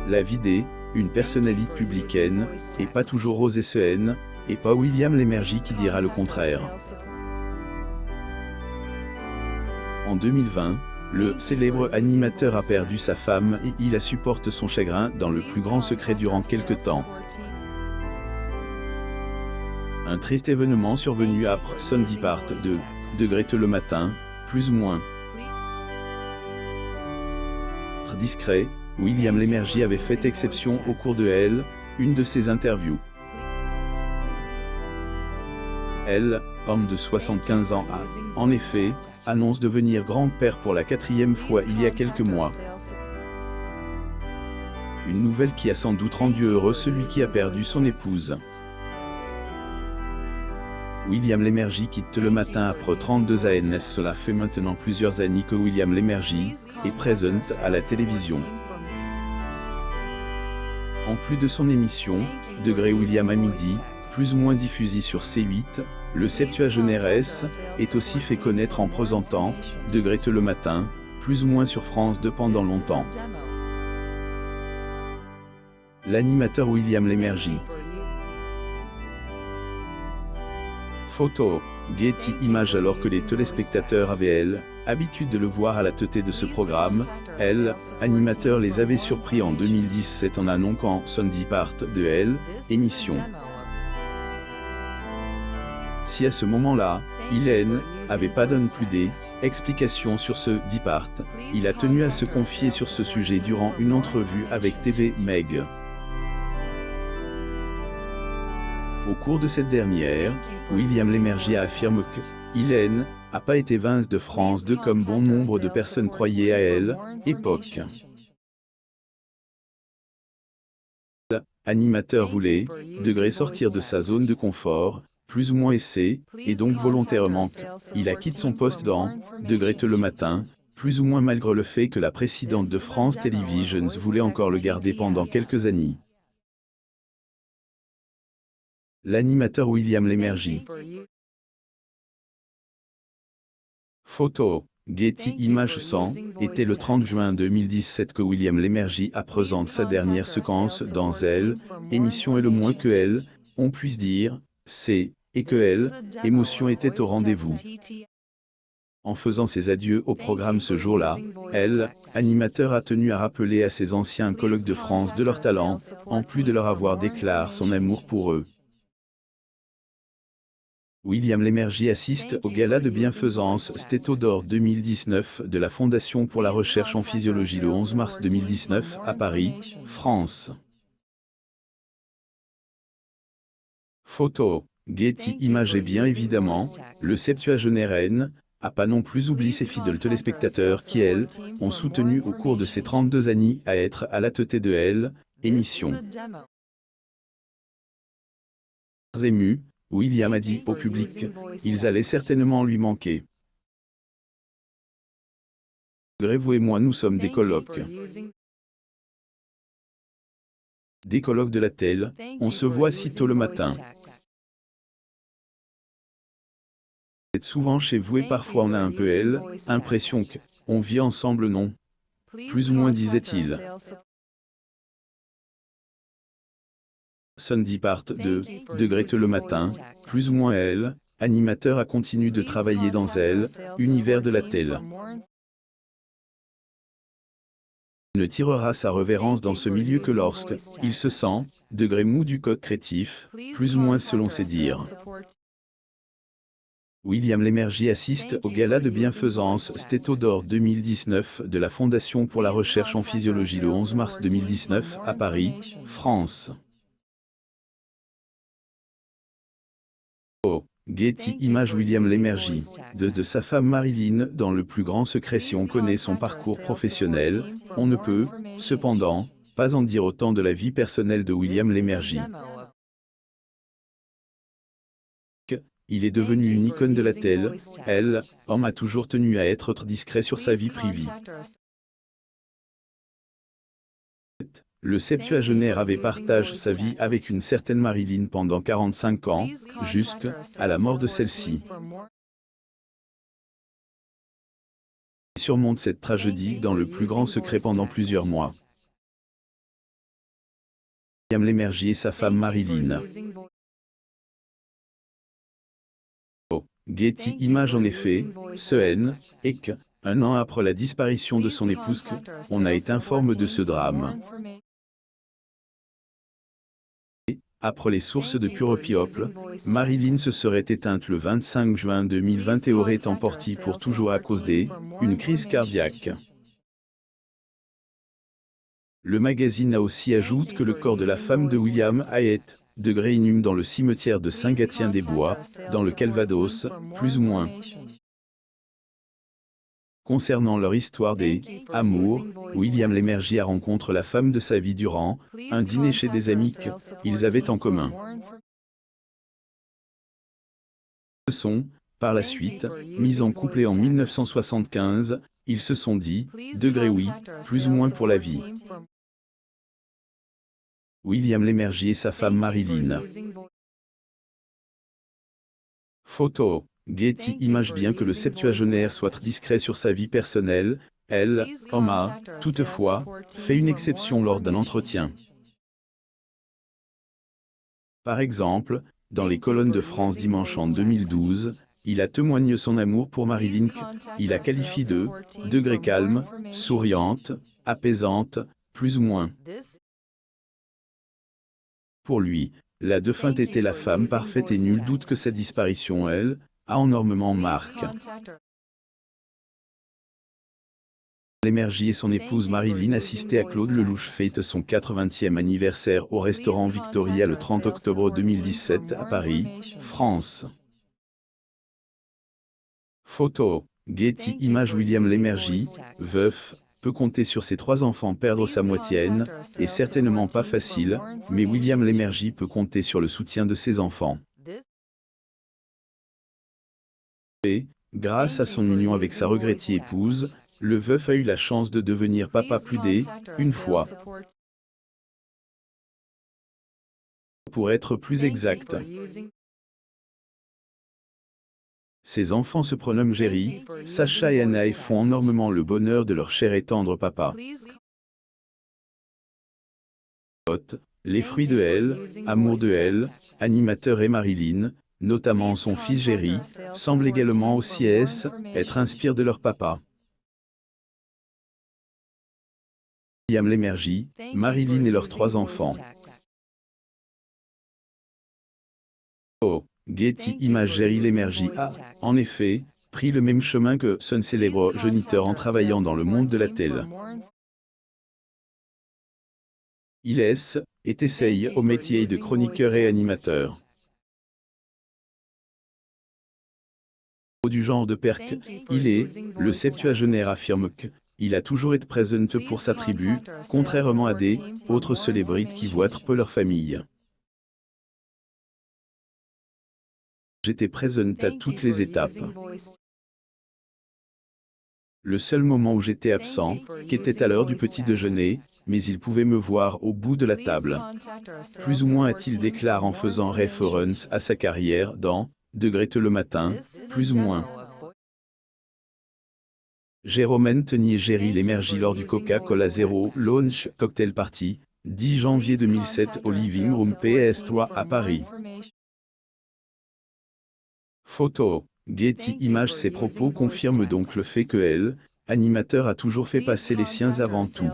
La vie des, une personnalité publicaine, et pas toujours Rose Sen, et pas William Lémergie qui dira le contraire. En 2020, le célèbre animateur a perdu sa femme et il a supporté son chagrin dans le plus grand secret durant quelque temps. Un triste événement survenu après son départ de Grete le matin, plus ou moins discret, William Lémergie avait fait exception au cours de une de ses interviews. Homme de 75 ans a, en effet, annonce devenir grand-père pour la 4e fois il y a quelques mois. Une nouvelle qui a sans doute rendu heureux celui qui a perdu son épouse. William Lémergie quitte le matin après 32 ans. Cela fait maintenant plusieurs années que William Lémergie est présent à la télévision. En plus de son émission, Degré William à midi, plus ou moins diffusée sur C8, le septuagénaire est aussi fait connaître en présentant Degré le matin, plus ou moins sur France 2 pendant longtemps. L'animateur William Lémergie. Photo, Getty Images. Alors que les téléspectateurs avaient habitude de le voir à la tête de ce programme, animateur les avait surpris en 2017 en annonçant son départ de émission. Si à ce moment-là, il avait pas donné plus d'explications sur ce départ, il a tenu à se confier sur ce sujet durant une entrevue avec TV Meg. Au cours de cette dernière, William Lémergie affirme qu'il n'a pas été vaincu de France 2 comme bon nombre de personnes croyaient à époque. L'animateur voulait, Degré sortir de sa zone de confort, plus ou moins et donc volontairement il a quitté son poste dans Degré le matin, plus ou moins malgré le fait que la présidente de France Televisions voulait encore le garder pendant quelques années. L'animateur William Lémergie. Photo, Getty Images. Était le 30 juin 2017 que William Lémergie a présenté sa dernière séquence dans émission et le moins que on puisse dire, c'est, et que émotion était au rendez-vous. En faisant ses adieux au programme ce jour-là, animateur a tenu à rappeler à ses anciens collègues de France de leur talent, en plus de leur avoir déclaré son amour pour eux. William Lémergie assiste au gala de bienfaisance Stéto d'Or 2019 de la Fondation pour la recherche en physiologie le 11 mars 2019 à Paris, France. Photo, Getty Images. Et bien évidemment, le septuagénaire n'a pas non plus oublié ses fidèles téléspectateurs qui, ont soutenu au cours de ces 32 années à être à la tête de émission. Ému, William a dit au public, ils allaient certainement lui manquer. Vous et moi nous sommes des colocs. Des colocs de la télé, on se voit si tôt le matin. Vous êtes souvent chez vous et parfois on a un peu impression qu'on vit ensemble, non? Plus ou moins, disait-il. Son départ de Grete le matin, plus ou moins animateur a continué de travailler dans univers de la télé. Ne tirera sa révérence dans ce milieu que lorsque il se sent, degré mou du code créatif, plus ou moins selon ses dires. William Lémergie assiste au gala de bienfaisance Stéto d'Or 2019 de la Fondation pour la recherche en physiologie le 11 mars 2019 à Paris, France. Getty Images. William Lémergie, de sa femme Marilyn dans le plus grand secret. Si on connaît son parcours professionnel, on ne peut, cependant, pas en dire autant de la vie personnelle de William Lémergie. Il est devenu une icône de la télé, homme a toujours tenu à être discret sur sa vie privée. Le septuagénaire avait partagé sa vie avec une certaine Marilyn pendant 45 ans, jusqu'à la mort de celle-ci. Il surmonte cette tragédie dans le plus grand secret pendant plusieurs mois. William Lémergie et sa femme Marilyn. Getty Images. En effet, ce N. Un an après la disparition de son épouse on a été informé de ce drame. Après les sources de Pure People, Marilyn se serait éteinte le 25 juin 2020 et aurait emporté pour toujours à cause d'une crise cardiaque. Le magazine a aussi ajouté que le corps de la femme de William a été inhumé dans le cimetière de Saint-Gatien-des-Bois, dans le Calvados, plus ou moins. Concernant leur histoire d'amour, William Lémergie a rencontré la femme de sa vie durant un dîner chez des amis qu'ils avaient en commun. Ils se sont, par la suite, mis en couple et en 1975, ils se sont dit « oui, plus ou moins pour la vie ». William Lémergie et sa femme Marilyn. Photo. Getty Images. Bien que le septuagénaire soit discret sur sa vie personnelle, elle a, toutefois, fait une exception lors d'un entretien. Par exemple, dans les colonnes de France Dimanche en 2012, il a témoigné son amour pour Marilyn qu'il a qualifié de calme, souriante, apaisante, plus ou moins. Pour lui, la défunte était la femme parfaite et nul doute que sa disparition, a énormément marqué. Lémergie et son épouse Marilyn assistaient à Claude Lelouch fête son 80e anniversaire au restaurant Victoria le 30 octobre 2017 à Paris, France. Photo. Getty Images. William Lémergie, veuf, peut compter sur ses 3 enfants. Perdre sa moitié est certainement pas facile, mais William Lémergie peut compter sur le soutien de ses enfants. Grâce à son union avec sa regrettée épouse, le veuf a eu la chance de devenir papa plus d'une fois. Pour être plus exact, ses enfants se prénomment Jerry, Sacha et Anna et font énormément le bonheur de leur cher et tendre papa. Les fruits de amour de animateur et Marilyn, notamment son fils Jerry, semblent également aussi être inspirés de leur papa. William Lémergie, Marilyn et leurs 3 enfants. Getty Images. Jerry Lémergie a, en effet, pris le même chemin que son célèbre géniteur en travaillant dans le monde de la télé. Il essaye au métier de chroniqueur et animateur. Du genre de père le septuagénaire affirme qu'il a toujours été présent pour sa tribu, contrairement à autres célébrités qui voient peu leur famille. J'étais présent à toutes les étapes. Le seul moment où j'étais absent, qu'était à l'heure du petit déjeuner, mais il pouvait me voir au bout de la table. Plus ou moins a-t-il déclaré en faisant référence à sa carrière dans Grete le matin, plus ou moins. Jérôme Tenier. Jerry Lémergie lors du Coca-Cola Zero Launch Cocktail Party, 10 janvier 2007 au Living Room PS3 à Paris. Photo. Getty Images. Ces propos confirment donc le fait que animateur a toujours fait passer les siens avant tout.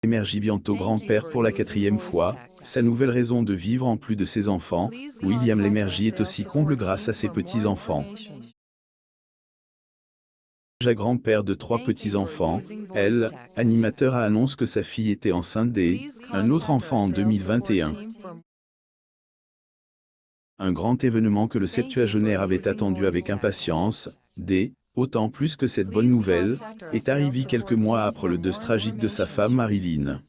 Lémergie bientôt grand-père pour la 4e fois, sa nouvelle raison de vivre en plus de ses enfants, William Lémergie est aussi comble grâce à ses petits-enfants. Déjà grand-père de 3 petits-enfants, animateur annonce que sa fille était enceinte d'un autre enfant en 2021. Un grand événement que le septuagénaire avait attendu avec impatience, autant plus que cette bonne nouvelle est arrivée quelques mois après le deuil tragique de sa femme Marilyn.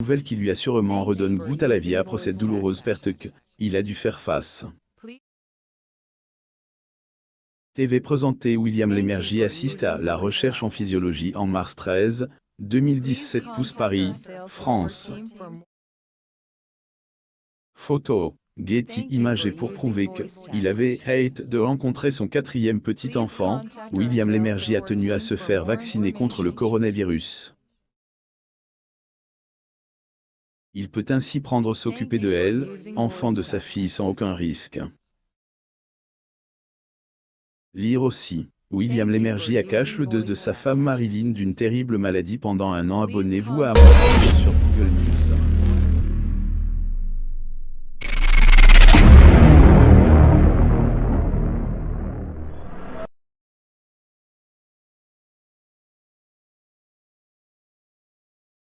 Nouvelle qui lui a sûrement redonné goût à la vie après cette douloureuse perte qu'il a dû faire face. TV présenté. William Lémergie assiste à la recherche en physiologie en mars 13, 2017 Paris, France. Photo. Getty Images. Et pour prouver qu'il avait hâte de rencontrer son quatrième petit enfant, William Lémergie a tenu à se faire vacciner contre le coronavirus. Il peut ainsi s'occuper de elle, enfant de sa fille, sans aucun risque. Lire aussi. William Lémergie cache le deuil de sa femme Marilyn d'une terrible maladie pendant un an. Abonnez-vous à mon compte sur Google News.